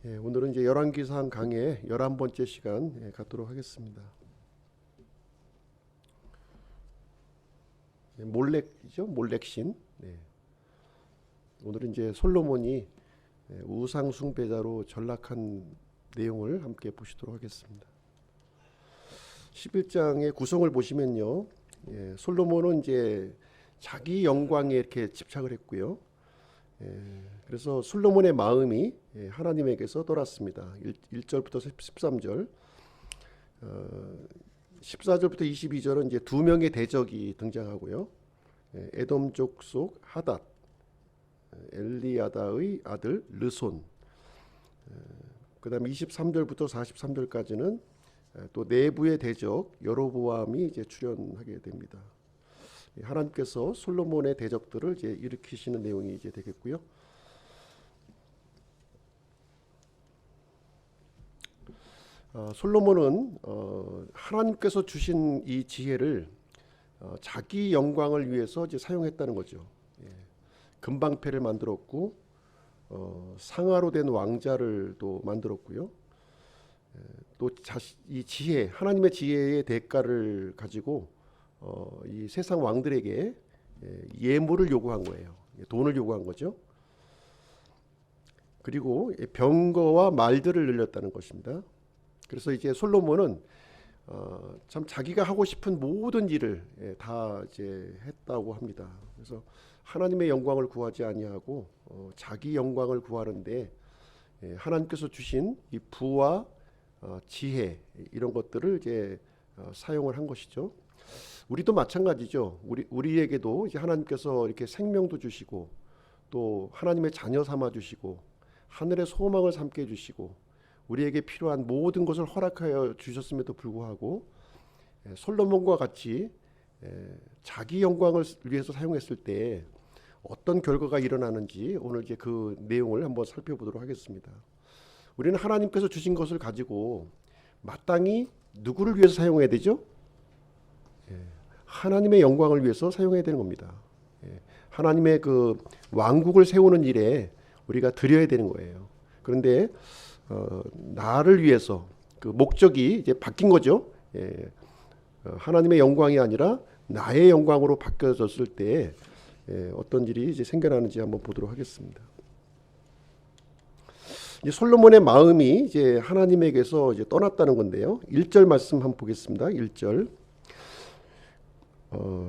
오늘은 이제 열왕기상 강의 11번째 시간 갖도록 하겠습니다. 몰렉이죠, 몰렉신. 오늘은 이제 솔로몬이 우상 숭배자로 전락한 내용을 함께 보시도록 하겠습니다. 11장의 구성을 보시면요, 솔로몬은 이제 자기 영광에 이렇게 집착을 했고요. 그래서 솔로몬의 마음이 하나님에게서 떠났습니다. 1절부터 13절, 14절부터 22절은 이제 두 명의 대적이 등장하고요. 에돔 족속 하닷, 엘리야다의 아들 르손, 그 다음에 23절부터 43절까지는 또 내부의 대적 여로보암이 이제 출현하게 됩니다. 하나님께서 솔로몬의 대적들을 이제 일으키시는 내용이 이제 되겠고요. 솔로몬은 하나님께서 주신 이 지혜를 자기 영광을 위해서 이제 사용했다는 거죠. 금방패를 만들었고 상아로 된 왕자를 또 만들었고요. 또 이 지혜, 하나님의 지혜의 대가를 가지고 이 세상 왕들에게 예물을 요구한 거예요. 돈을 요구한 거죠. 그리고 병거와 말들을 늘렸다는 것입니다. 그래서 이제 솔로몬은 참 자기가 하고 싶은 모든 일을 다 이제 했다고 합니다. 그래서 하나님의 영광을 구하지 아니하고 자기 영광을 구하는데 하나님께서 주신 이 부와 지혜 이런 것들을 이제 사용을 한 것이죠. 우리도 마찬가지죠. 우리에게도 이제 하나님께서 이렇게 생명도 주시고 또 하나님의 자녀 삼아 주시고 하늘의 소망을 삼게 해주시고 우리에게 필요한 모든 것을 허락하여 주셨음에도 불구하고 솔로몬과 같이 자기 영광을 위해서 사용했을 때 어떤 결과가 일어나는지 오늘 이제 그 내용을 한번 살펴보도록 하겠습니다. 우리는 하나님께서 주신 것을 가지고 마땅히 누구를 위해서 사용해야 되죠? 하나님의 영광을 위해서 사용해야 되는 겁니다. 하나님의 그 왕국을 세우는 일에 우리가 드려야 되는 거예요. 그런데 나를 위해서 그 목적이 이제 바뀐 거죠. 하나님의 영광이 아니라 나의 영광으로 바뀌어졌을 때 어떤 일이 이제 생겨나는지 한번 보도록 하겠습니다. 이제 솔로몬의 마음이 이제 하나님에게서 이제 떠났다는 건데요. 1절 말씀 한번 보겠습니다. 1절.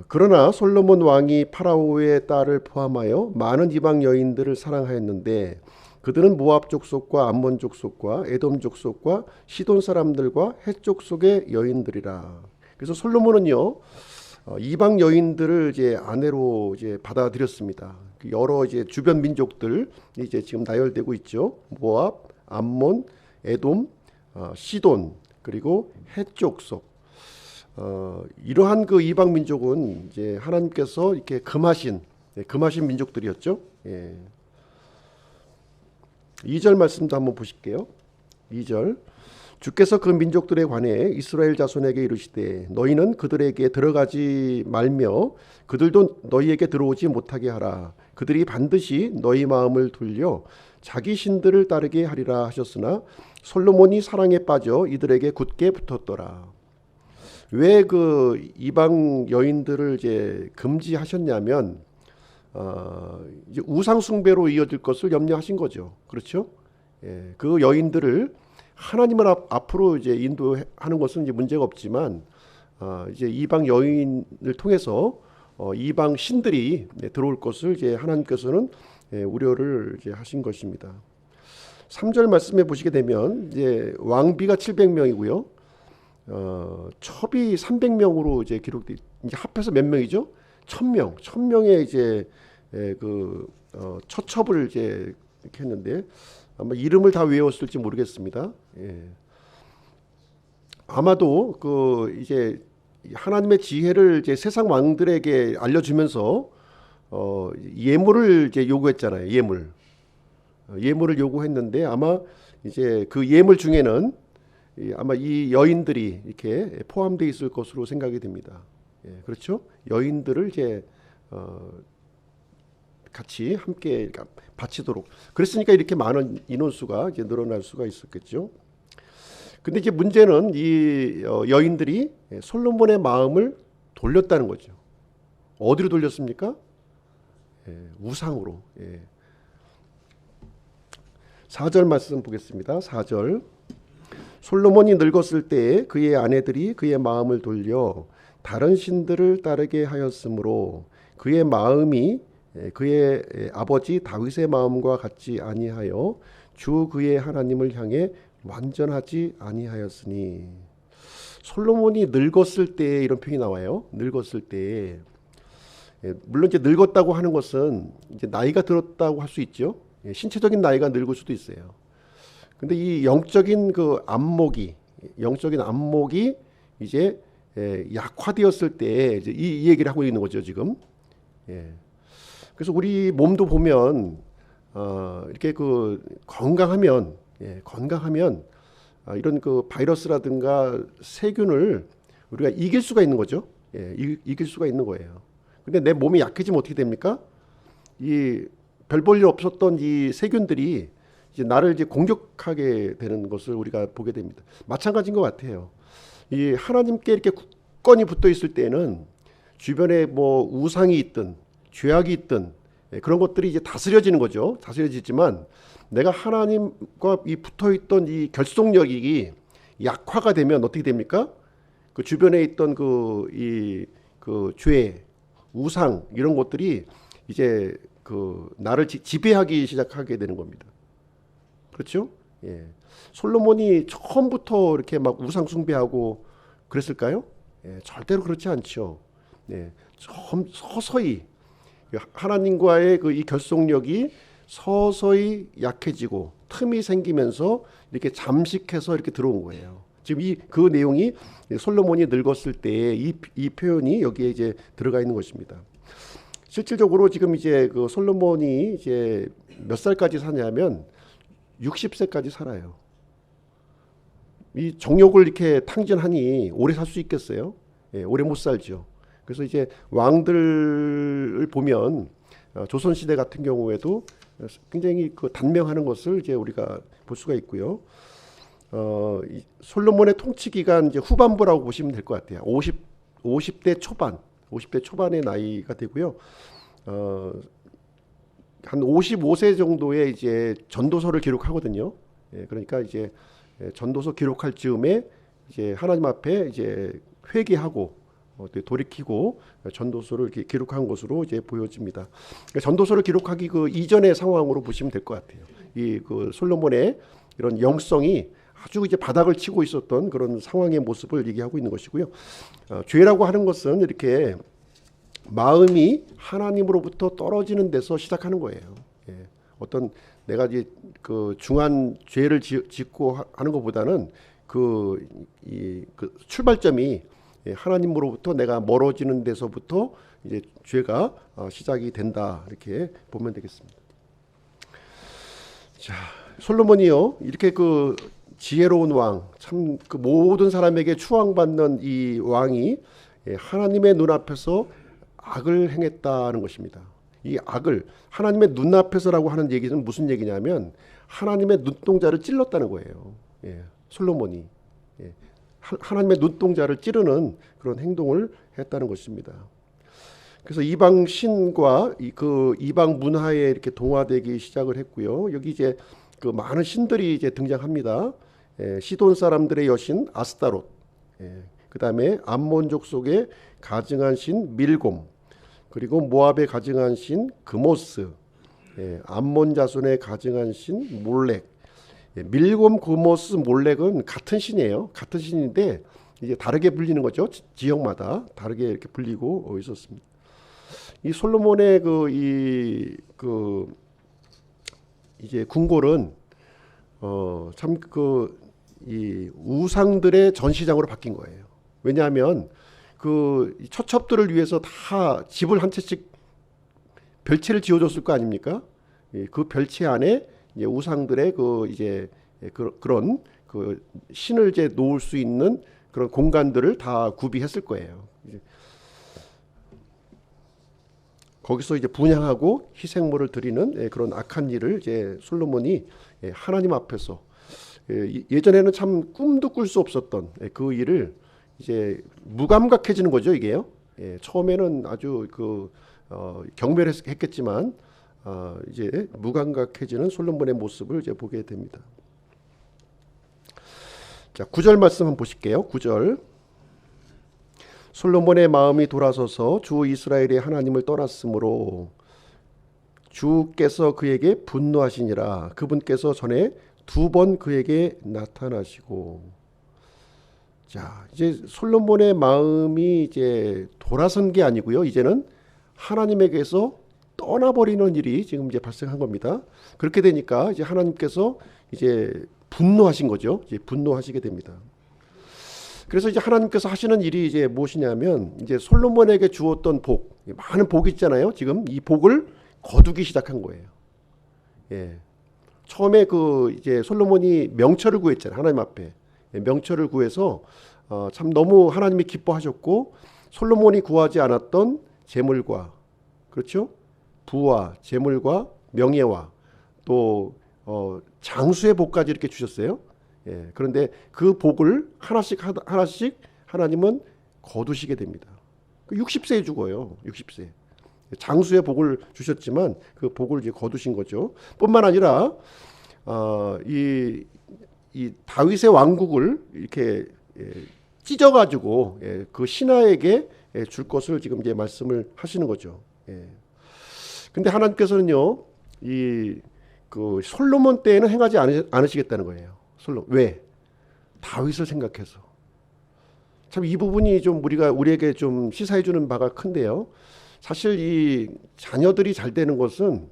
그러나 솔로몬 왕이 파라오의 딸을 포함하여 많은 이방 여인들을 사랑하였는데 그들은 모압 족속과 암몬 족속과 에돔 족속과 시돈 사람들과 헷 족속의 여인들이라. 그래서 솔로몬은요 이방 여인들을 이제 아내로 이제 받아들였습니다. 여러 이제 주변 민족들 이제 지금 나열되고 있죠. 모압, 암몬, 에돔, 시돈 그리고 헷 족속. 이러한 그 이방 민족은 이제 하나님께서 이렇게 금하신 민족들이었죠. 2절 말씀도 한번 보실게요. 2절. 주께서 그 민족들에 관해 이스라엘 자손에게 이르시되 너희는 그들에게 들어가지 말며 그들도 너희에게 들어오지 못하게 하라. 그들이 반드시 너희 마음을 돌려 자기 신들을 따르게 하리라 하셨으나 솔로몬이 사랑에 빠져 이들에게 굳게 붙었더라. 왜 그 이방 여인들을 이제 금지하셨냐면 이제 우상 숭배로 이어질 것을 염려하신 거죠. 그렇죠? 그 여인들을 하나님을 앞으로 이제 인도하는 것은 이제 문제가 없지만 이제 이방 여인을 통해서 이방 신들이 들어올 것을 이제 하나님께서는 우려를 이제 하신 것입니다. 3절 말씀에 보시게 되면 이제 왕비가 700명이고요. 첩이 300명으로 이제 기록돼 이제 합해서 몇 명이죠? 1000명의 이제 처첩을 이제 이렇게 했는데 아마 이름을 다 외웠을지 모르겠습니다. 아마도 그 이제 하나님의 지혜를 이제 세상 왕들에게 알려주면서 예물을 이제 요구했잖아요. 예물을 요구했는데 아마 이제 그 예물 중에는 아마 이 여인들이 이렇게 포함되어 있을 것으로 생각이 됩니다. 그렇죠? 여인들을 이제 같이 함께 바치도록. 그랬으니까 이렇게 많은 인원수가 이제 늘어날 수가 있었겠죠. 근데 이제 문제는 이 여인들이 솔로몬의 마음을 돌렸다는 거죠. 어디로 돌렸습니까? 우상으로. 4절 말씀 보겠습니다. 4절. 솔로몬이 늙었을 때에 그의 아내들이 그의 마음을 돌려 다른 신들을 따르게 하였으므로 그의 마음이 그의 아버지 다윗의 마음과 같지 아니하여 주 그의 하나님을 향해 완전하지 아니하였으니. 솔로몬이 늙었을 때 이런 표현이 나와요. 늙었을 때. 물론 이제 늙었다고 하는 것은 이제 나이가 들었다고 할 수 있죠. 신체적인 나이가 늙을 수도 있어요. 근데 이 영적인 영적인 안목이 이제 약화되었을 때 이제 이 얘기를 하고 있는 거죠, 지금. 그래서 우리 몸도 보면 이렇게 그 건강하면 이런 그 바이러스라든가 세균을 우리가 이길 수가 있는 거죠. 이길 수가 있는 거예요. 근데 내 몸이 약해지면 어떻게 됩니까? 이 별 볼 일 없었던 이 세균들이 이제 나를 이제 공격하게 되는 것을 우리가 보게 됩니다. 마찬가지인 것 같아요. 이 하나님께 이렇게 굳건히 붙어 있을 때는 주변에 뭐 우상이 있든 죄악이 있든 그런 것들이 이제 다스려지는 거죠. 다스려지지만 내가 하나님과 이 붙어 있던 이 결속력이 약화가 되면 어떻게 됩니까? 그 주변에 있던 그 죄, 우상 이런 것들이 이제 그 나를 지배하기 시작하게 되는 겁니다. 그렇죠? 솔로몬이 처음부터 이렇게 막 우상 숭배하고 그랬을까요? 절대로 그렇지 않죠. 서서히 하나님과의 그 이 결속력이 서서히 약해지고 틈이 생기면서 이렇게 잠식해서 이렇게 들어온 거예요. 지금 그 내용이 솔로몬이 늙었을 때 이 표현이 여기에 이제 들어가 있는 것입니다. 실질적으로 지금 이제 그 솔로몬이 이제 몇 살까지 사냐면 60세까지 살아요. 이 정욕을 이렇게 탕진하니 오래 살 수 있겠어요? 오래 못 살죠. 그래서 이제 왕들을 보면 조선 시대 같은 경우에도 굉장히 그 단명하는 것을 이제 우리가 볼 수가 있고요. 솔로몬의 통치 기간 이제 후반부라고 보시면 될 것 같아요. 50대 초반의 나이가 되고요. 한 55세 정도에 이제 전도서를 기록하거든요. 그러니까 이제 전도서 기록할 즈음에 이제 하나님 앞에 이제 회개하고 돌이키고 전도서를 이렇게 기록한 것으로 이제 보여집니다. 그러니까 전도서를 기록하기 그 이전의 상황으로 보시면 될 것 같아요. 이 그 솔로몬의 이런 영성이 아주 이제 바닥을 치고 있었던 그런 상황의 모습을 얘기하고 있는 것이고요. 죄라고 하는 것은 이렇게 마음이 하나님으로부터 떨어지는 데서 시작하는 거예요. 어떤 내가 이제 그 중한 죄를 짓고 하는 것보다는 그 출발점이 하나님으로부터 내가 멀어지는 데서부터 이제 죄가 시작이 된다 이렇게 보면 되겠습니다. 자, 솔로몬이요 이렇게 그 지혜로운 왕, 참 그 모든 사람에게 추앙받는 이 왕이 하나님의 눈앞에서 악을 행했다는 것입니다. 이 악을 하나님의 눈앞에서라고 하는 얘기는 무슨 얘기냐면 하나님의 눈동자를 찔렀다는 거예요. 솔로몬이 하나님의 눈동자를 찌르는 그런 행동을 했다는 것입니다. 그래서 이방 신과 그 이방 문화에 이렇게 동화되기 시작을 했고요. 여기 이제 그 많은 신들이 이제 등장합니다. 시돈 사람들의 여신 아스타롯, 그 다음에 암몬족 속에 가증한 신 밀곰, 그리고 모압에 가증한 신 그모스, 암몬 자손에 가증한 신 몰렉. 밀곰, 그모스, 몰렉은 같은 신이에요. 같은 신인데 이제 다르게 불리는 거죠. 지역마다 다르게 이렇게 불리고 있었습니다. 이 솔로몬의 이제 궁궐은 참 이 우상들의 전시장으로 바뀐 거예요. 왜냐하면 그 처첩들을 위해서 다 집을 한 채씩 별채를 지어줬을 거 아닙니까? 그 별채 안에 이제 우상들의 그런 그 신을 이제 놓을 수 있는 그런 공간들을 다 구비했을 거예요. 거기서 이제 분향하고 희생물을 드리는 그런 악한 일을 이제 솔로몬이 하나님 앞에서 예전에는 참 꿈도 꿀 수 없었던 그 일을 이제 무감각해지는 거죠, 이게요. 처음에는 아주 경멸했겠지만 이제 무감각해지는 솔로몬의 모습을 이제 보게 됩니다. 자, 9절 말씀 한번 보실게요. 9절. 솔로몬의 마음이 돌아서서 주 이스라엘의 하나님을 떠났으므로 주께서 그에게 분노하시니라. 그분께서 전에 2번 그에게 나타나시고. 자, 이제 솔로몬의 마음이 이제 돌아선 게 아니고요. 이제는 하나님에게서 떠나버리는 일이 지금 이제 발생한 겁니다. 그렇게 되니까 이제 하나님께서 이제 분노하신 거죠. 이제 분노하시게 됩니다. 그래서 이제 하나님께서 하시는 일이 이제 무엇이냐면 이제 솔로몬에게 주었던 복, 많은 복이 있잖아요. 지금 이 복을 거두기 시작한 거예요. 처음에 이제 솔로몬이 명철을 구했잖아요. 하나님 앞에 명철을 구해서 참 너무 하나님이 기뻐하셨고 솔로몬이 구하지 않았던 재물과 그렇죠? 부와 재물과 명예와 또 장수의 복까지 이렇게 주셨어요. 그런데 그 복을 하나씩 하나님은 거두시게 됩니다. 60세에 죽어요. 60세. 장수의 복을 주셨지만 그 복을 이제 거두신 거죠. 뿐만 아니라 이 다윗의 왕국을 이렇게 찢어가지고 그 신하에게 줄 것을 지금 이제 말씀을 하시는 거죠. 근데 하나님께서는요, 그 솔로몬 때에는 행하지 않으시겠다는 거예요. 왜? 다윗을 생각해서. 참 이 부분이 좀 우리에게 좀 시사해 주는 바가 큰데요. 사실 이 자녀들이 잘 되는 것은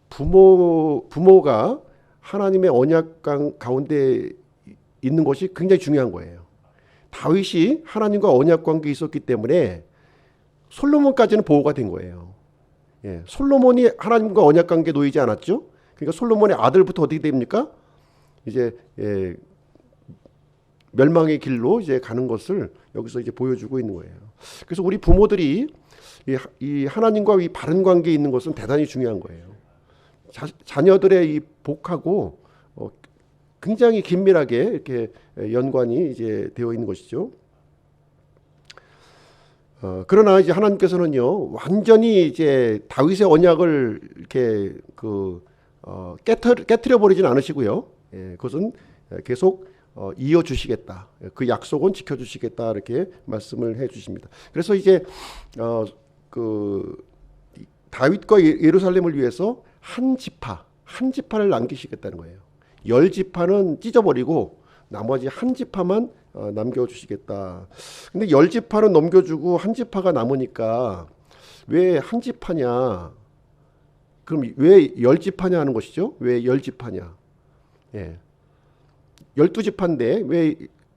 부모가 하나님의 언약 가운데 있는 것이 굉장히 중요한 거예요. 다윗이 하나님과 언약 관계에 있었기 때문에 솔로몬까지는 보호가 된 거예요. 솔로몬이 하나님과 언약 관계에 놓이지 않았죠. 그러니까 솔로몬의 아들부터 어떻게 됩니까? 이제 멸망의 길로 이제 가는 것을 여기서 이제 보여주고 있는 거예요. 그래서 우리 부모들이 이 하나님과 이 바른 관계에 있는 것은 대단히 중요한 거예요. 자녀들의 이 복하고 굉장히 긴밀하게 이렇게 연관이 이제 되어 있는 것이죠. 그러나 이제 하나님께서는요, 완전히 이제 다윗의 언약을 이렇게 깨트려 버리진 않으시고요. 그것은 계속 이어 주시겠다. 그 약속은 지켜 주시겠다. 이렇게 말씀을 해 주십니다. 그래서 이제 다윗과 예루살렘을 위해서 한 지파를 남기시겠다는 거예요. 10지파는 찢어버리고 나머지 한 지파만 남겨주시겠다. 근데 10지파는 넘겨주고 한 지파가 남으니까 왜 한 지파냐? 그럼 왜 10지파냐 하는 것이죠? 왜 10지파냐? 12지파인데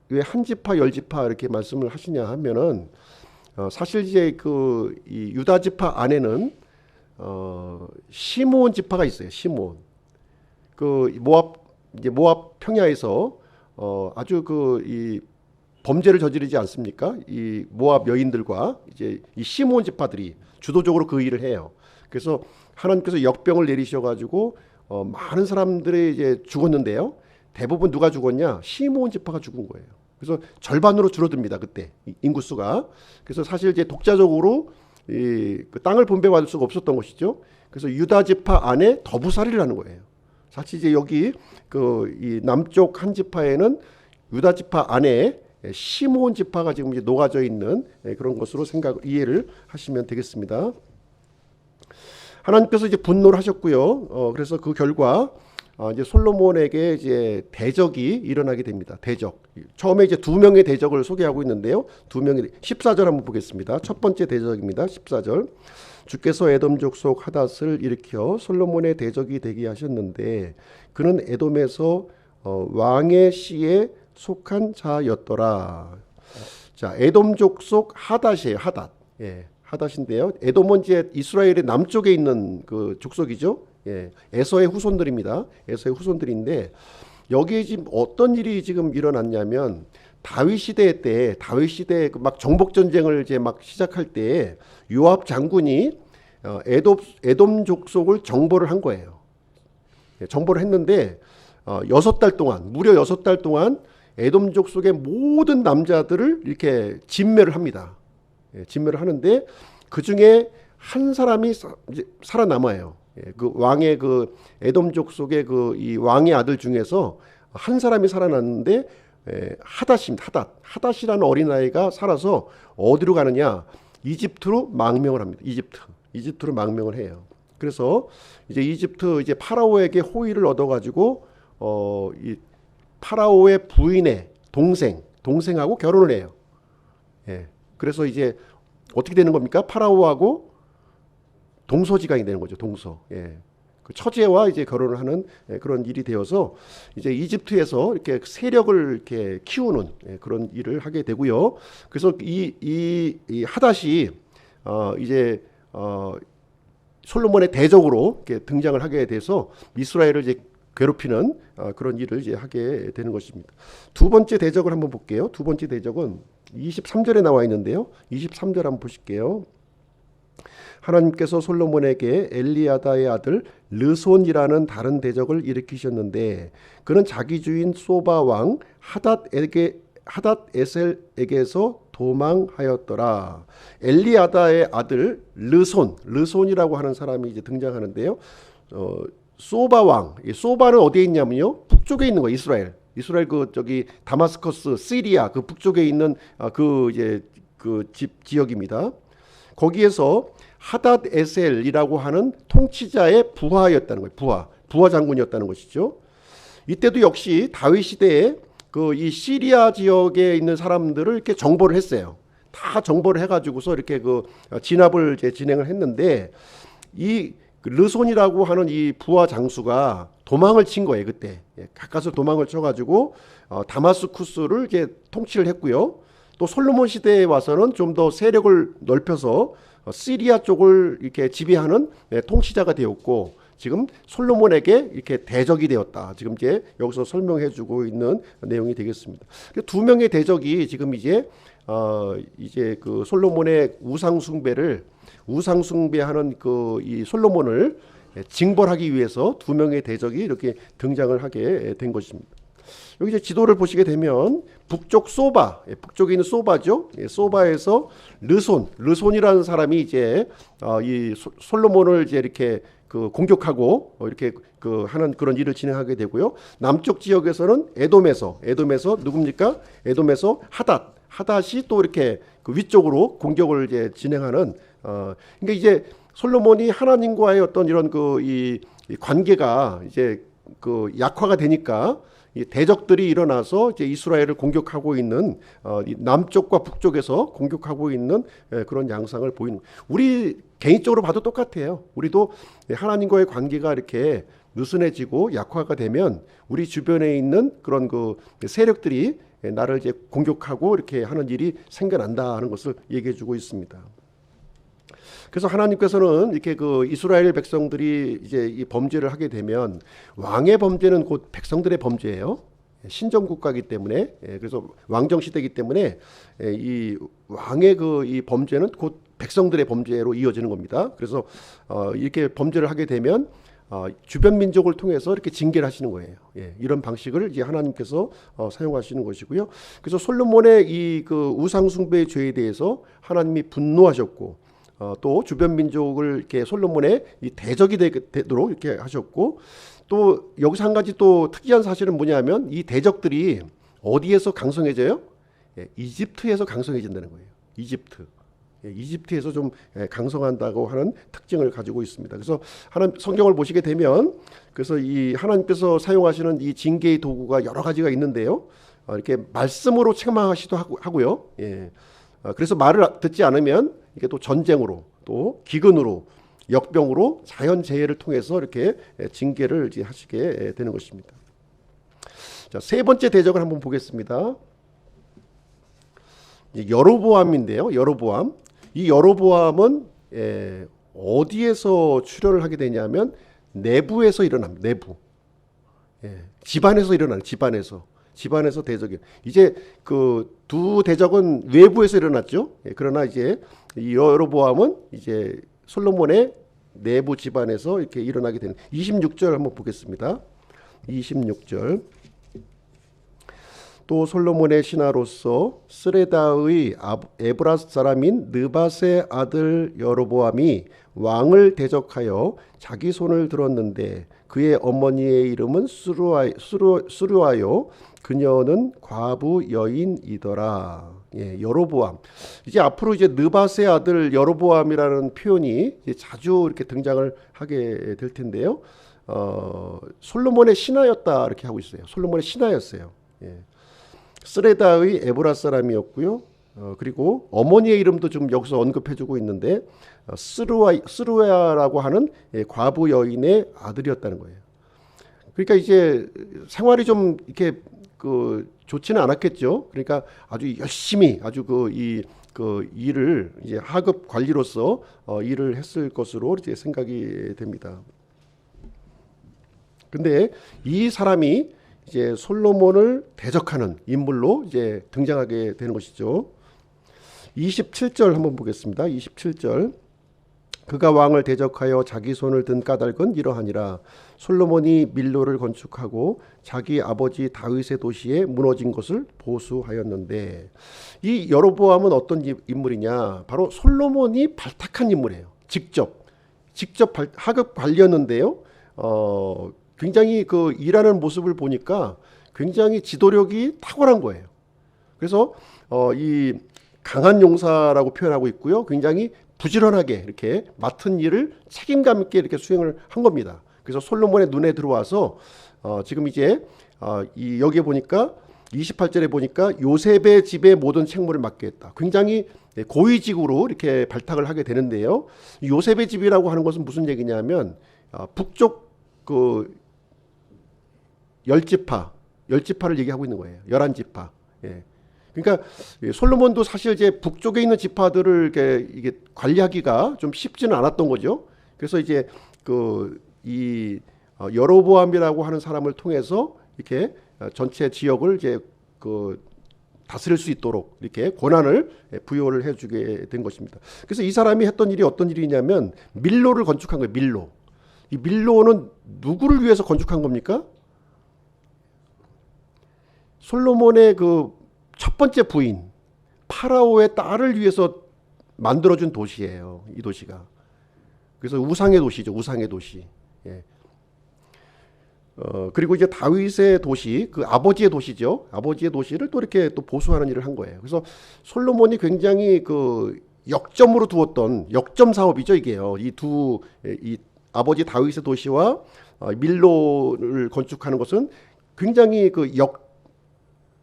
왜 한 지파 10지파 이렇게 말씀을 하시냐 하면은 사실 이제 이 유다 지파 안에는 시므온 지파가 있어요. 시므온. 모압 평야에서 아주 이 범죄를 저지르지 않습니까? 이 모압 여인들과 이제 이 시므온 지파들이 주도적으로 그 일을 해요. 그래서 하나님께서 역병을 내리셔가지고 많은 사람들이 이제 죽었는데요. 대부분 누가 죽었냐? 시므온 지파가 죽은 거예요. 그래서 절반으로 줄어듭니다. 그때 인구수가. 그래서 사실 이제 독자적으로 그 땅을 분배받을 수가 없었던 것이죠. 그래서 유다 지파 안에 더부살이를 하는 거예요. 사실 이제 여기 이 남쪽 한 지파에는 유다 지파 안에 시므온 지파가 지금 이제 녹아져 있는 그런 것으로 이해를 하시면 되겠습니다. 하나님께서 이제 분노를 하셨고요. 그래서 그 결과 이제 솔로몬에게 이제 대적이 일어나게 됩니다. 대적. 처음에 이제 2명의 대적을 소개하고 있는데요. 2명의 14절 한번 보겠습니다. 첫 번째 대적입니다. 14절. 주께서 에돔 족속 하닷을 일으켜 솔로몬의 대적이 되게 하셨는데 그는 에돔에서 왕의 씨에 속한 자였더라. 자, 에돔 족속 하닷이에요. 하닷. 하닷인데요. 에돔은 이제 이스라엘의 남쪽에 있는 그 족속이죠. 에서의 후손들입니다. 에서의 후손들인데 여기에 지금 어떤 일이 지금 일어났냐면 다윗 시대 막 정복 전쟁을 이제 막 시작할 때 요압 장군이 에돔 족속을 정벌을 한 거예요. 정벌을 했는데 6달 동안, 무려 6달 동안 에돔 족속의 모든 남자들을 이렇게 진멸을 합니다. 진멸을 하는데 그 중에 한 사람이 살아남아요. 그 왕의 그 에돔 족속의 그 이 왕의 아들 중에서 한 사람이 살아났는데 하닷이라는 어린아이가 살아서 어디로 가느냐? 이집트로 망명을 합니다. 이집트로 망명을 해요. 그래서 이제 이집트 이제 파라오에게 호의를 얻어가지고 이 파라오의 부인의 동생하고 결혼을 해요. 그래서 이제 어떻게 되는 겁니까? 파라오하고 동서지간이 되는 거죠. 그 처제와 이제 결혼을 하는 그런 일이 되어서 이제 이집트에서 이렇게 세력을 이렇게 키우는 그런 일을 하게 되고요. 그래서 이 하닷이 이제 솔로몬의 대적으로 이렇게 등장을 하게 돼서 이스라엘을 이제 괴롭히는 그런 일을 이제 하게 되는 것입니다. 두 번째 대적을 한번 볼게요. 두 번째 대적은 23절에 나와 있는데요. 23절 한번 보실게요. 하나님께서 솔로몬에게 엘리야다의 아들 르손이라는 다른 대적을 일으키셨는데 그는 자기 주인 소바 왕 하닷에셀에게서 도망하였더라. 엘리야다의 아들 르손이라고 하는 사람이 이제 등장하는데요. 소바 왕, 이 소바는 어디에 있냐면요, 북쪽에 있는 거. 이스라엘 그 저기 다마스커스, 시리아 그 북쪽에 있는 그 이제 그 지역입니다. 거기에서 하닷에셀이라고 하는 통치자의 부하였다는 거예요. 부하 장군이었다는 것이죠. 이때도 역시 다윗 시대에 그 이 시리아 지역에 있는 사람들을 이렇게 정벌을 했어요. 다 정벌을 해가지고서 이렇게 그 진압을 이제 진행을 했는데 이 르손이라고 하는 이 부하 장수가 도망을 친 거예요. 그때 가까스로 도망을 쳐가지고 다마스쿠스를 이제 통치를 했고요. 또 솔로몬 시대에 와서는 좀 더 세력을 넓혀서 시리아 쪽을 이렇게 지배하는 통치자가 되었고 지금 솔로몬에게 이렇게 대적이 되었다. 지금 이제 여기서 설명해주고 있는 내용이 되겠습니다. 두 명의 대적이 지금 이제 그 솔로몬의 우상숭배하는 그 이 솔로몬을 징벌하기 위해서 두 명의 대적이 이렇게 등장을 하게 된 것입니다. 여기 이제 지도를 보시게 되면 북쪽에 있는 소바죠. 소바에서 르손이라는 사람이 이제 이 솔로몬을 이제 이렇게 그 공격하고 이렇게 그 하는 그런 일을 진행하게 되고요. 남쪽 지역에서는 에돔에서 누굽니까? 에돔에서 하닷이 또 이렇게 그 위쪽으로 공격을 이제 진행하는 그러니까 이제 솔로몬이 하나님과의 어떤 이런 그 이 관계가 이제 그 약화가 되니까 이 대적들이 일어나서 이제 이스라엘을 공격하고 있는 이 남쪽과 북쪽에서 공격하고 있는 그런 양상을 보이는. 우리 개인적으로 봐도 똑같아요. 우리도 하나님과의 관계가 이렇게 느슨해지고 약화가 되면 우리 주변에 있는 그런 그 세력들이 나를 이제 공격하고 이렇게 하는 일이 생겨난다 하는 것을 얘기해주고 있습니다. 그래서 하나님께서는 이렇게 그 이스라엘 백성들이 이제 이 범죄를 하게 되면 왕의 범죄는 곧 백성들의 범죄예요. 신정 국가이기 때문에 그래서 왕정 시대이기 때문에 이 왕의 그 이 범죄는 곧 백성들의 범죄로 이어지는 겁니다. 그래서 이렇게 범죄를 하게 되면 주변 민족을 통해서 이렇게 징계를 하시는 거예요. 이런 방식을 이제 하나님께서 사용하시는 것이고요. 그래서 솔로몬의 이 그 우상 숭배의 죄에 대해서 하나님이 분노하셨고 또 주변 민족을 이렇게 솔로몬의 이 대적이 되도록 이렇게 하셨고 또 여기서 한 가지 또 특이한 사실은 뭐냐면 이 대적들이 어디에서 강성해져요? 이집트에서 강성해진다는 거예요. 이집트에서 좀 강성한다고 하는 특징을 가지고 있습니다. 그래서 하나님 성경을 보시게 되면 그래서 이 하나님께서 사용하시는 이 징계의 도구가 여러 가지가 있는데요. 이렇게 말씀으로 책망하시도 하고요. 그래서 말을 듣지 않으면 이게 또 전쟁으로 또 기근으로 역병으로 자연재해를 통해서 이렇게 징계를 이제 하시게 되는 것입니다. 자, 세 번째 대적을 한번 보겠습니다. 여로보암인데요. 이 여로보암은 어디에서 출현을 하게 되냐면 내부에서 일어납니다. 집안에서 일어나는 집안에서 대적이. 이제 그 두 대적은 외부에서 일어났죠. 그러나 이제 이 여로보암은 이제 솔로몬의 내부 집안에서 이렇게 일어나게 되는 26절 한번 보겠습니다. 26절. 또 솔로몬의 신하로서 스레다의 에브라스 사람인 느밧의 아들 여로보암이 왕을 대적하여 자기 손을 들었는데 그의 어머니의 이름은 수르아요 그녀는 과부 여인이더라. 예, 여로보암. 이제 앞으로 이제 느밧의 아들 여로보암이라는 표현이 이제 자주 이렇게 등장을 하게 될 텐데요. 솔로몬의 신하였다 이렇게 하고 있어요. 솔로몬의 신하였어요. 예. 스레다의 에브라 사람이었고요. 그리고 어머니의 이름도 좀 여기서 언급해주고 있는데 스루야라고 하는 과부 여인의 아들이었다는 거예요. 그러니까 이제 생활이 좀 이렇게 좋지는 않았겠죠. 그러니까 아주 열심히 아주 그 일을 이제 하급 관리로서 일을 했을 것으로 이제 생각이 됩니다. 근데 이 사람이 이제 솔로몬을 대적하는 인물로 이제 등장하게 되는 것이죠. 27절 한번 보겠습니다. 27절. 그가 왕을 대적하여 자기 손을 든 까닭은 이러하니라. 솔로몬이 밀로를 건축하고 자기 아버지 다윗의 도시에 무너진 것을 보수하였는데, 이 여로보암은 어떤 인물이냐? 바로 솔로몬이 발탁한 인물이에요. 직접 하급 관리였는데요. 굉장히 그 일하는 모습을 보니까 굉장히 지도력이 탁월한 거예요. 그래서 이 강한 용사라고 표현하고 있고요. 굉장히 부지런하게 이렇게 맡은 일을 책임감 있게 이렇게 수행을 한 겁니다. 그래서 솔로몬의 눈에 들어와서 지금 이제 여기에 보니까 28절에 보니까 요셉의 집의 모든 책무를 맡게 했다. 굉장히 고위직으로 이렇게 발탁을 하게 되는데요. 요셉의 집이라고 하는 것은 무슨 얘기냐면 북쪽 그 10지파를 얘기하고 있는 거예요. 11지파. 예. 그러니까 솔로몬도 사실 이제 북쪽에 있는 지파들을 이게 관리하기가 좀 쉽지는 않았던 거죠. 그래서 이제 이 여로보암이라고 하는 사람을 통해서 이렇게 전체 지역을 이제 다스릴 수 있도록 이렇게 권한을 부여를 해주게 된 것입니다. 그래서 이 사람이 했던 일이 어떤 일이냐면 밀로를 건축한 거예요. 밀로. 이 밀로는 누구를 위해서 건축한 겁니까? 솔로몬의 그 첫 번째 부인 파라오의 딸을 위해서 만들어준 도시예요. 이 도시가. 그래서 우상의 도시죠. 우상의 도시. 예. 그리고 이제 다윗의 도시, 그 아버지의 도시죠. 아버지의 도시를 또 이렇게 또 보수하는 일을 한 거예요. 그래서 솔로몬이 굉장히 그 역점으로 두었던 역점 사업이죠. 이게요. 이 아버지 다윗의 도시와 밀로를 건축하는 것은 굉장히 그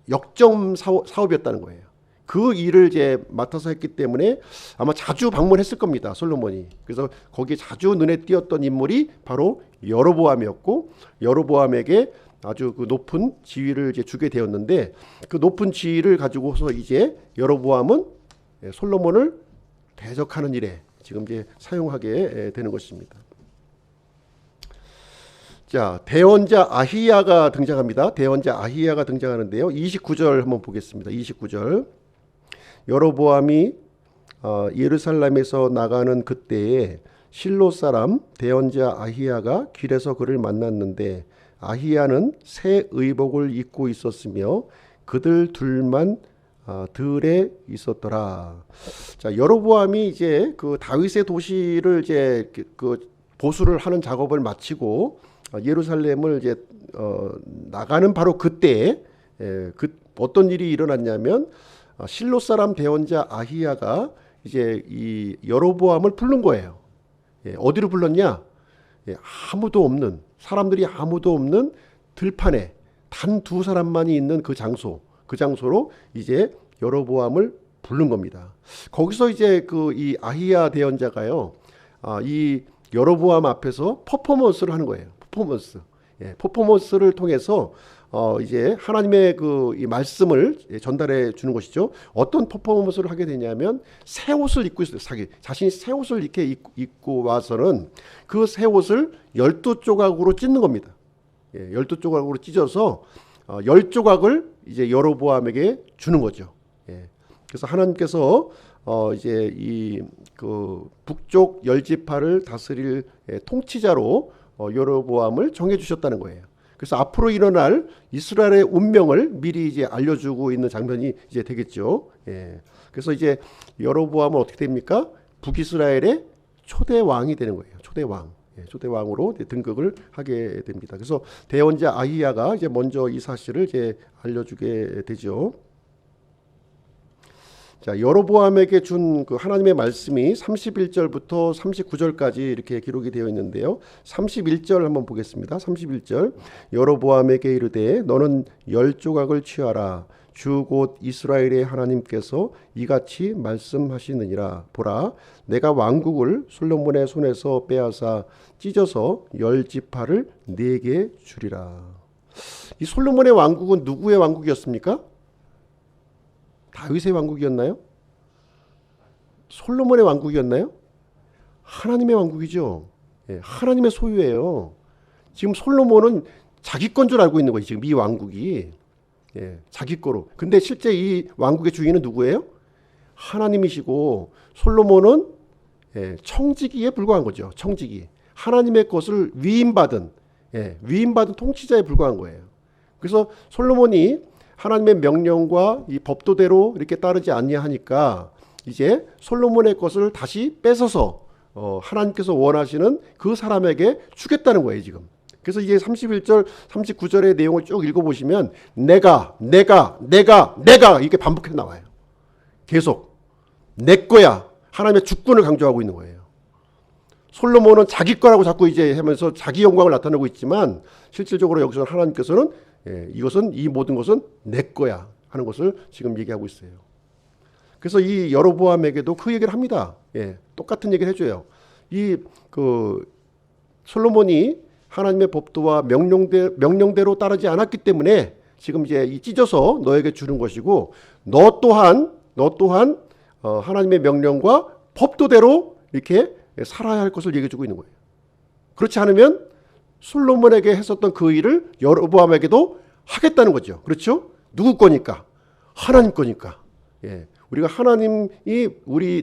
역점 사업이었다는 거예요. 그 일을 이제 맡아서 했기 때문에 아마 자주 방문했을 겁니다. 솔로몬이. 그래서 거기에 자주 눈에 띄었던 인물이 바로 여로보암이었고, 여로보암에게 아주 그 높은 지위를 이제 주게 되었는데, 그 높은 지위를 가지고서 이제 여로보암은 솔로몬을 대적하는 일에 지금 이제 사용하게 되는 것입니다. 자, 대언자 아히야가 등장합니다. 대언자 아히야가 등장하는데요. 29절 한번 보겠습니다. 29절. 여로보암이 예루살렘에서 나가는 그때에 실로 사람 대언자 아히야가 길에서 그를 만났는데 아히야는 새 의복을 입고 있었으며 그들 둘만 들에 있었더라. 자, 여로보암이 이제 그 다윗의 도시를 이제 그 보수를 하는 작업을 마치고 예루살렘을 이제 나가는 바로 그때 어떤 일이 일어났냐면 실로 사람 대언자 아히야가 이제 이 여로보암을 부른 거예요. 어디로 불렀냐? 아무도 없는, 사람들이 아무도 없는 들판에 단 두 사람만이 있는 그 장소로 이제 여로보암을 부른 겁니다. 거기서 이제 이 아히야 대언자가요, 이 여로보암 앞에서 퍼포먼스를 하는 거예요. 퍼포먼스를 통해서 이제 하나님의 이 말씀을 전달해 주는 것이죠. 어떤 퍼포먼스를 하게 되냐면 새 옷을 입고 있어요. 자신이 새 옷을 이렇게 입고 와서는 그 새 옷을 12조각으로 찢는 겁니다. 12조각으로 찢어서 10조각을 이제 여로보암에게 주는 거죠. 그래서 하나님께서 이제 이 그 북쪽 열 지파를 다스릴 통치자로 여로보암을 정해 주셨다는 거예요. 그래서 앞으로 일어날 이스라엘의 운명을 미리 이제 알려주고 있는 장면이 이제 되겠죠. 예. 그래서 이제 여로보암은 어떻게 됩니까? 북이스라엘의 초대 왕이 되는 거예요. 초대 왕. 예, 초대 왕으로 등극을 하게 됩니다. 그래서 대원자 아히야가 이제 먼저 이 사실을 이제 알려주게 되죠. 자, 여로보암에게 준 그 하나님의 말씀이 31절부터 39절까지 이렇게 기록이 되어 있는데요. 31절 한번 보겠습니다. 31절. 여로보암에게 이르되 너는 10조각을 취하라. 주 곧 이스라엘의 하나님께서 이같이 말씀하시느니라. 보라, 내가 왕국을 솔로몬의 손에서 빼앗아 찢어서 10지파를 네게 주리라. 이 솔로몬의 왕국은 누구의 왕국이었습니까? 다윗의 왕국이었나요? 솔로몬의 왕국이었나요? 하나님의 왕국이죠. 예, 하나님의 소유예요. 지금 솔로몬은 자기 건 줄 알고 있는 거예요. 지금 이 왕국이. 예, 자기 거로. 근데 실제 이 왕국의 주인은 누구예요? 하나님이시고 솔로몬은 청지기에 불과한 거죠. 청지기. 하나님의 것을 위임받은 통치자에 불과한 거예요. 그래서 솔로몬이 하나님의 명령과 이 법도대로 이렇게 따르지 아니하니까 이제 솔로몬의 것을 다시 뺏어서 하나님께서 원하시는 그 사람에게 주겠다는 거예요, 지금. 그래서 이제 31절, 39절의 내용을 쭉 읽어보시면 내가 이렇게 반복해서 나와요. 계속 내 거야. 하나님의 주권을 강조하고 있는 거예요. 솔로몬은 자기 거라고 자꾸 이제 하면서 자기 영광을 나타내고 있지만 실질적으로 여기서 하나님께서는 이 모든 것은 내 거야 하는 것을 지금 얘기하고 있어요. 그래서 이 여로보암에게도 그 얘기를 합니다. 똑같은 얘기를 해줘요. 솔로몬이 하나님의 법도와 명령대로 따르지 않았기 때문에 지금 이제 찢어서 너에게 주는 것이고 너 또한 하나님의 명령과 법도대로 이렇게 살아야 할 것을 얘기해 주고 있는 거예요. 그렇지 않으면 솔로몬에게 했었던 그 일을 여로보암에게도 하겠다는 거죠. 그렇죠? 누구 거니까? 하나님 거니까. 우리가 하나님이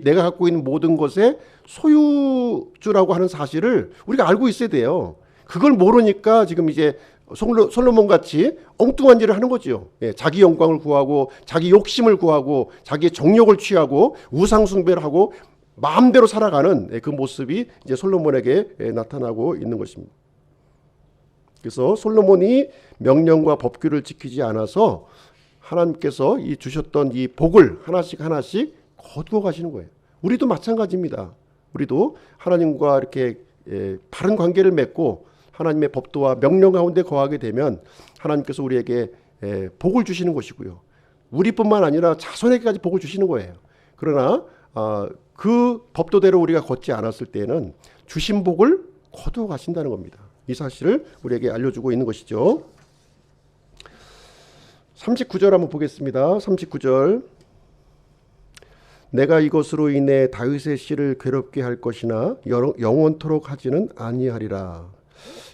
내가 갖고 있는 모든 것의 소유주라고 하는 사실을 우리가 알고 있어야 돼요. 그걸 모르니까 지금 이제 솔로몬 같이 엉뚱한 일을 하는 거죠. 자기 영광을 구하고 자기 욕심을 구하고 자기의 정욕을 취하고 우상 숭배를 하고 마음대로 살아가는 그 모습이 이제 솔로몬에게 나타나고 있는 것입니다. 그래서 솔로몬이 명령과 법규를 지키지 않아서 하나님께서 주셨던 이 복을 하나씩 거두어 가시는 거예요. 우리도 마찬가지입니다. 우리도 하나님과 이렇게 바른 관계를 맺고 하나님의 법도와 명령 가운데 거하게 되면 하나님께서 우리에게 복을 주시는 것이고요. 우리뿐만 아니라 자손에게까지 복을 주시는 거예요. 그러나 그 법도대로 우리가 걷지 않았을 때는 주신 복을 거두어 가신다는 겁니다. 이 사실을 우리에게 알려주고 있는 것이죠. 39절 한번 보겠습니다. 39절. 내가 이것으로 인해 다윗의 씨를 괴롭게 할 것이나 영원토록 하지는 아니하리라.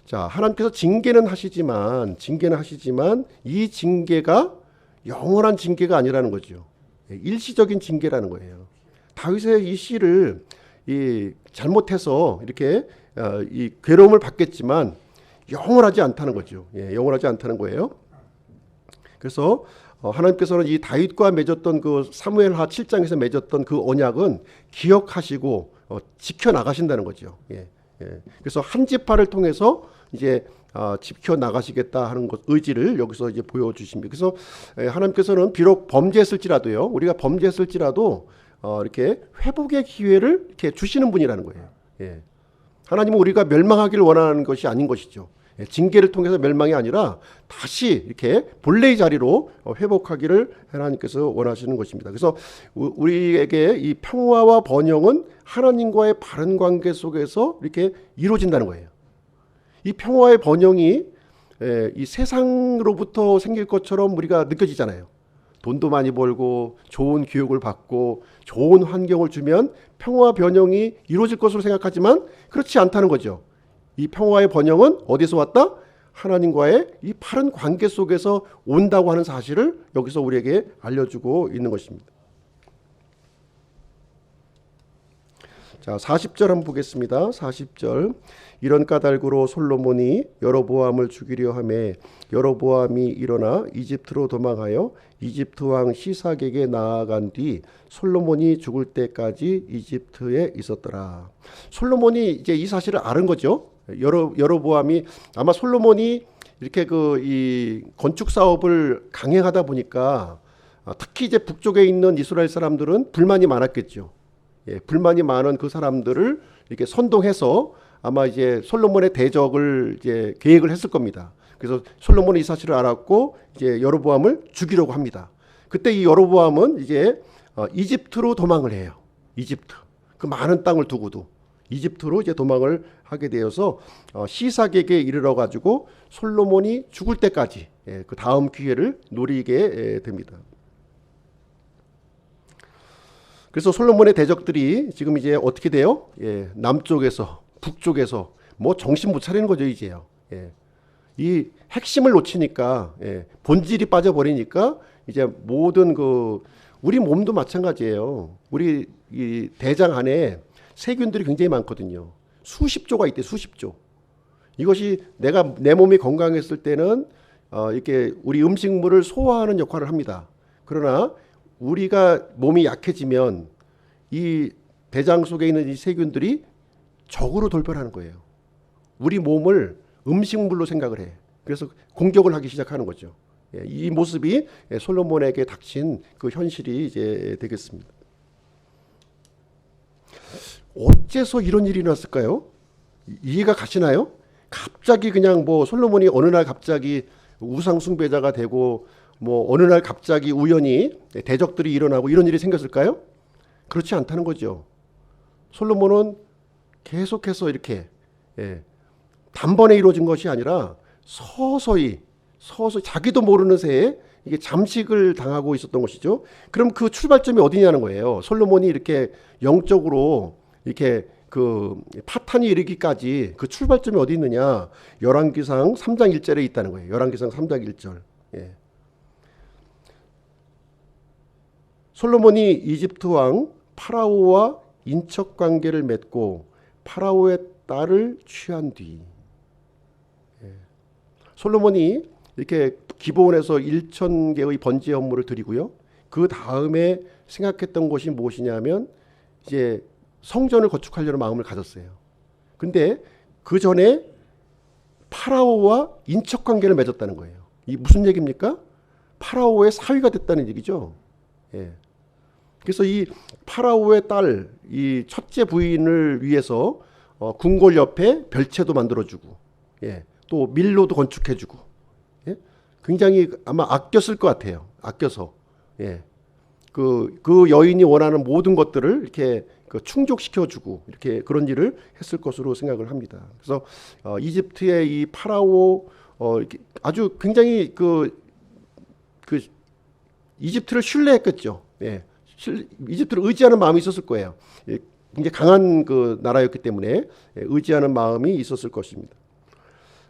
자, 하나님께서 징계는 하시지만 이 징계가 영원한 징계가 아니라는 거죠. 일시적인 징계라는 거예요. 다윗의 이 씨를 잘못해서 이렇게 이 괴로움을 받겠지만 영원하지 않다는 거죠. 영원하지 않다는 거예요. 그래서 하나님께서는 이 다윗과 맺었던 그 사무엘하 7장에서 맺었던 그 언약은 기억하시고 지켜 나가신다는 거죠. 그래서 한 지파를 통해서 이제 지켜 나가시겠다 하는 것 의지를 여기서 이제 보여주십니다. 그래서 하나님께서는 비록 범죄했을지라도요, 우리가 범죄했을지라도 이렇게 회복의 기회를 이렇게 주시는 분이라는 거예요. 하나님은 우리가 멸망하기를 원하는 것이 아닌 것이죠. 징계를 통해서 멸망이 아니라 다시 이렇게 본래의 자리로 회복하기를 하나님께서 원하시는 것입니다. 그래서 우리에게 이 평화와 번영은 하나님과의 바른 관계 속에서 이렇게 이루어진다는 거예요. 이 평화의 번영이 이 세상으로부터 생길 것처럼 우리가 느껴지잖아요. 돈도 많이 벌고 좋은 교육을 받고 좋은 환경을 주면 평화 번영이 이루어질 것으로 생각하지만 그렇지 않다는 거죠. 이 평화의 번영은 어디서 왔다? 하나님과의 이 바른 관계 속에서 온다고 하는 사실을 여기서 우리에게 알려주고 있는 것입니다. 자, 40절 한번 보겠습니다. 40절. 이런 까닭으로 솔로몬이 여로보암을 죽이려 하매 여로보암이 일어나 이집트로 도망하여 이집트 왕 시삭에게 나아간 뒤 솔로몬이 죽을 때까지 이집트에 있었더라. 솔로몬이 이제 이 사실을 아는 거죠. 여로보암이 아마 솔로몬이 이렇게 이 건축 사업을 강행하다 보니까 특히 이제 북쪽에 있는 이스라엘 사람들은 불만이 많았겠죠. 예, 불만이 많은 그 사람들을 이렇게 선동해서 아마 이제 솔로몬의 대적을 이제 계획을 했을 겁니다. 그래서 솔로몬이 이 사실을 알았고 이제 여로보암을 죽이려고 합니다. 그때 이 여로보암은 이제 이집트로 도망을 해요. 이집트. 그 많은 땅을 두고도 이집트로 이제 도망을 하게 되어서 시삭에게 이르러 가지고 솔로몬이 죽을 때까지 그 다음 기회를 노리게 됩니다. 그래서 솔로몬의 대적들이 지금 이제 어떻게 돼요? 남쪽에서 북쪽에서 뭐 정신 못 차리는 거죠 이제요. 이 핵심을 놓치니까 본질이 빠져버리니까 이제 모든 우리 몸도 마찬가지예요. 우리 이 대장 안에 세균들이 굉장히 많거든요. 수십 조가 있대, 수십 조. 이것이 내 몸이 건강했을 때는 이렇게 우리 음식물을 소화하는 역할을 합니다. 그러나 우리가 몸이 약해지면 이 대장 속에 있는 이 세균들이 적으로 돌변하는 거예요. 우리 몸을 음식물로 생각을 해. 그래서 공격을 하기 시작하는 거죠. 이 모습이 솔로몬에게 닥친 그 현실이 이제 되겠습니다. 어째서 이런 일이 났을까요? 이해가 가시나요? 갑자기 그냥 뭐 솔로몬이 어느 날 갑자기 우상 숭배자가 되고 뭐 어느 날 갑자기 우연히 대적들이 일어나고 이런 일이 생겼을까요? 그렇지 않다는 거죠. 솔로몬은 계속해서 이렇게 단번에 이루어진 것이 아니라 서서히 자기도 모르는 새에 이게 잠식을 당하고 있었던 것이죠. 그럼 그 출발점이 어디냐는 거예요. 솔로몬이 이렇게 영적으로 이렇게 그 파탄이 이르기까지 그 출발점이 어디 있느냐? 열왕기상 3장 1절에 있다는 거예요. 열왕기상 3장 1절. 솔로몬이 이집트 왕 파라오와 인척 관계를 맺고 파라오의 딸을 취한 뒤 솔로몬이 이렇게 기브온에서 1,000개의 번제 헌물을 드리고요. 그 다음에 생각했던 것이 무엇이냐면 이제 성전을 건축하려는 마음을 가졌어요. 근데 그 전에 파라오와 인척 관계를 맺었다는 거예요. 이 무슨 얘기입니까? 파라오의 사위가 됐다는 얘기죠. 그래서 이 파라오의 딸, 이 첫째 부인을 위해서 궁궐 옆에 별채도 만들어주고, 또 밀로도 건축해주고, 굉장히 아마 아꼈을 것 같아요. 아껴서, 그 여인이 원하는 모든 것들을 이렇게 충족시켜주고 이렇게 그런 일을 했을 것으로 생각을 합니다. 그래서 이집트의 이 파라오 아주 굉장히 이집트를 신뢰했겠죠. 이집트를 의지하는 마음이 있었을 거예요. 굉장히 강한 그 나라였기 때문에 의지하는 마음이 있었을 것입니다.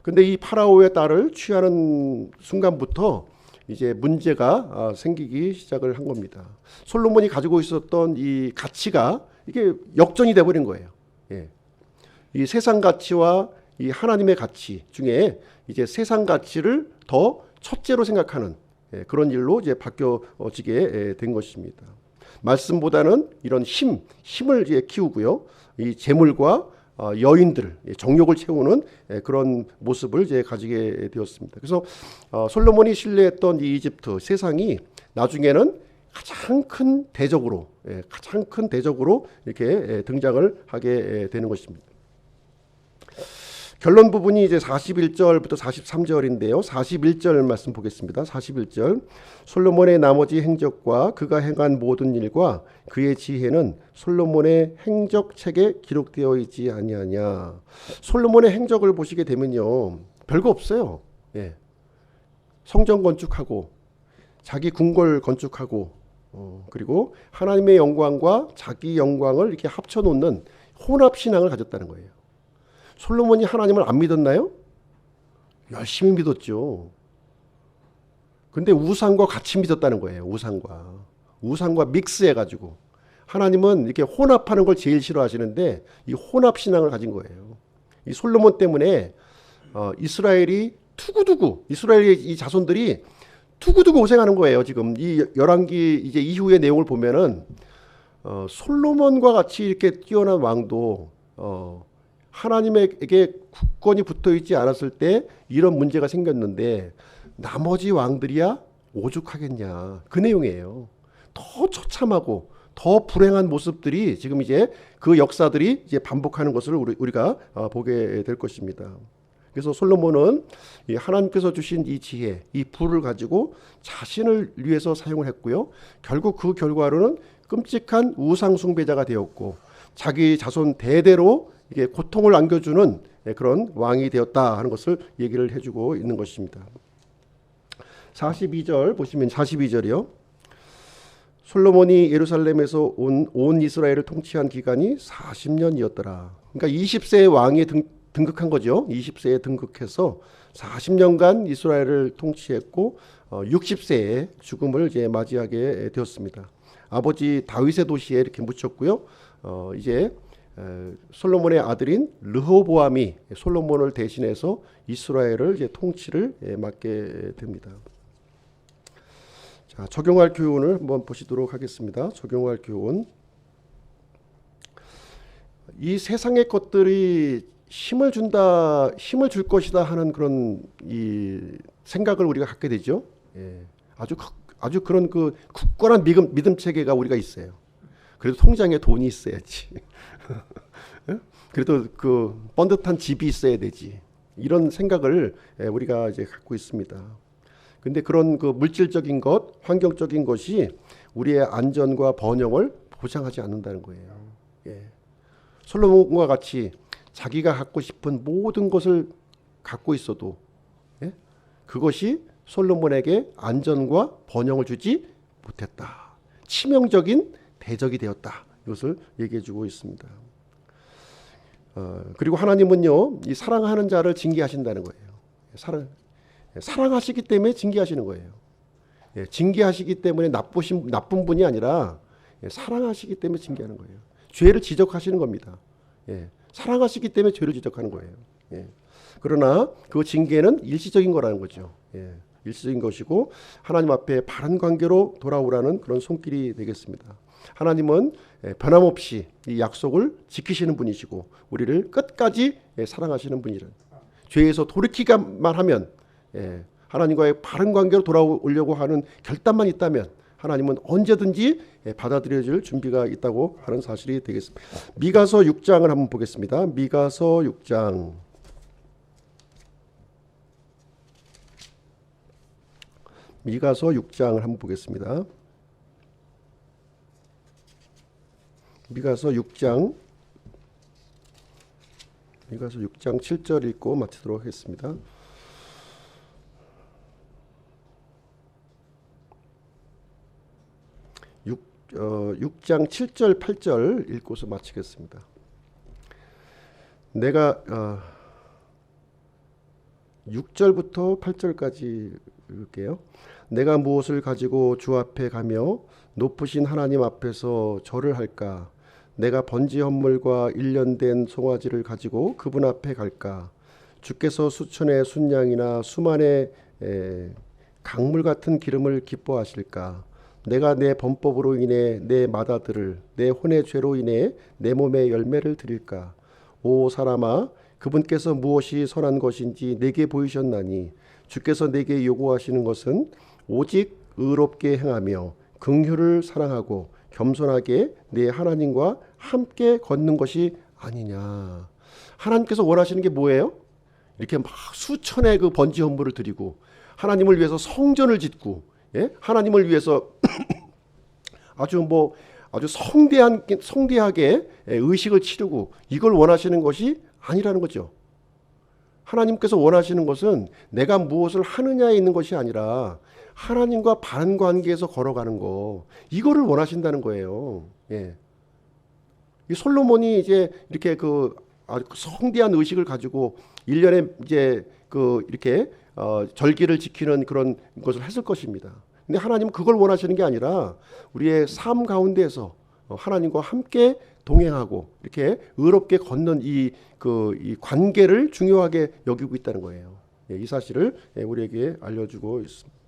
근데 이 파라오의 딸을 취하는 순간부터 이제 문제가 생기기 시작을 한 겁니다. 솔로몬이 가지고 있었던 이 가치가 이게 역전이 돼버린 거예요. 이 세상 가치와 이 하나님의 가치 중에 이제 세상 가치를 더 첫째로 생각하는 그런 일로 이제 바뀌어지게 된 것입니다. 말씀보다는 이런 힘을 이제 키우고요. 이 재물과 여인들, 정욕을 채우는 그런 모습을 이제 가지게 되었습니다. 그래서 솔로몬이 신뢰했던 이 이집트 세상이 나중에는 가장 큰 대적으로 이렇게 등장을 하게 되는 것입니다. 결론 부분이 이제 41절부터 43절인데요. 41절 말씀 보겠습니다. 41절. 솔로몬의 나머지 행적과 그가 행한 모든 일과 그의 지혜는 솔로몬의 행적책에 기록되어 있지 아니하냐. 솔로몬의 행적을 보시게 되면요. 별거 없어요. 성전 건축하고 자기 궁궐 건축하고 그리고 하나님의 영광과 자기 영광을 이렇게 합쳐놓는 혼합신앙을 가졌다는 거예요. 솔로몬이 하나님을 안 믿었나요? 열심히 믿었죠. 근데 우상과 같이 믿었다는 거예요. 우상과 믹스해가지고 하나님은 이렇게 혼합하는 걸 제일 싫어하시는데 이 혼합 신앙을 가진 거예요. 이 솔로몬 때문에 이스라엘이 투구두구 이스라엘의 이 자손들이 투구두구 고생하는 거예요. 지금 이 열왕기 이제 이후의 내용을 보면은 솔로몬과 같이 이렇게 뛰어난 왕도 하나님에게 굳건히 붙어 있지 않았을 때 이런 문제가 생겼는데 나머지 왕들이야 오죽하겠냐 그 내용이에요. 더 처참하고 더 불행한 모습들이 지금 이제 그 역사들이 이제 반복하는 것을 우리가 보게 될 것입니다. 그래서 솔로몬은 하나님께서 주신 이 지혜, 이 부를 가지고 자신을 위해서 사용을 했고요. 결국 그 결과로는 끔찍한 우상 숭배자가 되었고 자기 자손 대대로 이게 고통을 안겨주는 그런 왕이 되었다 하는 것을 얘기를 해주고 있는 것입니다. 42절 보시면 42절이요. 솔로몬이 예루살렘에서 온 이스라엘을 통치한 기간이 40년이었더라. 그러니까 20세의 왕이 등극한 거죠. 20세에 등극해서 40년간 이스라엘을 통치했고 60세에 죽음을 이제 맞이하게 되었습니다. 아버지 다윗의 도시에 이렇게 묻혔고요. 이제 솔로몬의 아들인 르호보암이 솔로몬을 대신해서 이스라엘을 이제 통치를 맡게 됩니다. 자, 적용할 교훈을 한번 보시도록 하겠습니다. 적용할 교훈. 이 세상의 것들이 힘을 줄 것이다 하는 그런 이 생각을 우리가 갖게 되죠. 예. 아주 그런 그 굳건한 믿음 체계가 우리가 있어요. 그래도 통장에 돈이 있어야지. 그래도 그 번듯한 집이 있어야 되지. 이런 생각을 우리가 이제 갖고 있습니다. 근데 그런 그 물질적인 것, 환경적인 것이 우리의 안전과 번영을 보장하지 않는다는 거예요. 예. 솔로몬과 같이 자기가 갖고 싶은 모든 것을 갖고 있어도 그것이 솔로몬에게 안전과 번영을 주지 못했다. 치명적인 대적이 되었다. 이것을 얘기해주고 있습니다. 그리고 하나님은요, 이 사랑하는 자를 징계하신다는 거예요. 사랑하시기 때문에 징계하시는 거예요. 징계하시기 때문에 나쁜 분이 아니라 사랑하시기 때문에 징계하는 거예요. 죄를 지적하시는 겁니다. 사랑하시기 때문에 죄를 지적하는 거예요. 그러나 그 징계는 일시적인 거라는 거죠. 일시적인 것이고 하나님 앞에 바른 관계로 돌아오라는 그런 손길이 되겠습니다. 하나님은 변함없이 이 약속을 지키시는 분이시고 우리를 끝까지 사랑하시는 분이라. 죄에서 돌이키기만 하면 하나님과의 바른 관계로 돌아오려고 하는 결단만 있다면 하나님은 언제든지 받아들여질 준비가 있다고 하는 사실이 되겠습니다. 미가서 6장을 한번 보겠습니다. 미가서 6장. 미가서 6장을 한번 보겠습니다. 미가서 6장 7절 읽고 마치도록 하겠습니다. 6장 7절 8절 읽고서 마치겠습니다. 내가 6절부터 8절까지 읽을게요. 내가 무엇을 가지고 주 앞에 가며 높으신 하나님 앞에서 절을 할까? 내가 번지 헌물과 일련된 송아지를 가지고 그분 앞에 갈까? 주께서 수천의 순양이나 수만의 강물 같은 기름을 기뻐하실까? 내가 내 범법으로 인해 내 맏아들을 내 혼의 죄로 인해 내 몸에 열매를 드릴까? 오 사람아, 그분께서 무엇이 선한 것인지 내게 보이셨나니 주께서 내게 요구하시는 것은 오직 의롭게 행하며 긍휼을 사랑하고 겸손하게 내 하나님과 함께 걷는 것이 아니냐. 하나님께서 원하시는 게 뭐예요? 이렇게 막 수천의 그 번지 헌물을 드리고 하나님을 위해서 성전을 짓고 하나님을 위해서 아주 성대하게 의식을 치르고 이걸 원하시는 것이 아니라는 거죠. 하나님께서 원하시는 것은 내가 무엇을 하느냐에 있는 것이 아니라 하나님과 바른 관계에서 걸어가는 거, 이거를 원하신다는 거예요. 이 솔로몬이 이제 이렇게 그 아주 성대한 의식을 가지고 1년에 이제 그 이렇게 절기를 지키는 그런 것을 했을 것입니다. 근데 하나님은 그걸 원하시는 게 아니라 우리의 삶 가운데에서 하나님과 함께 동행하고 이렇게 의롭게 걷는 이 관계를 중요하게 여기고 있다는 거예요. 이 사실을 우리에게 알려주고 있습니다.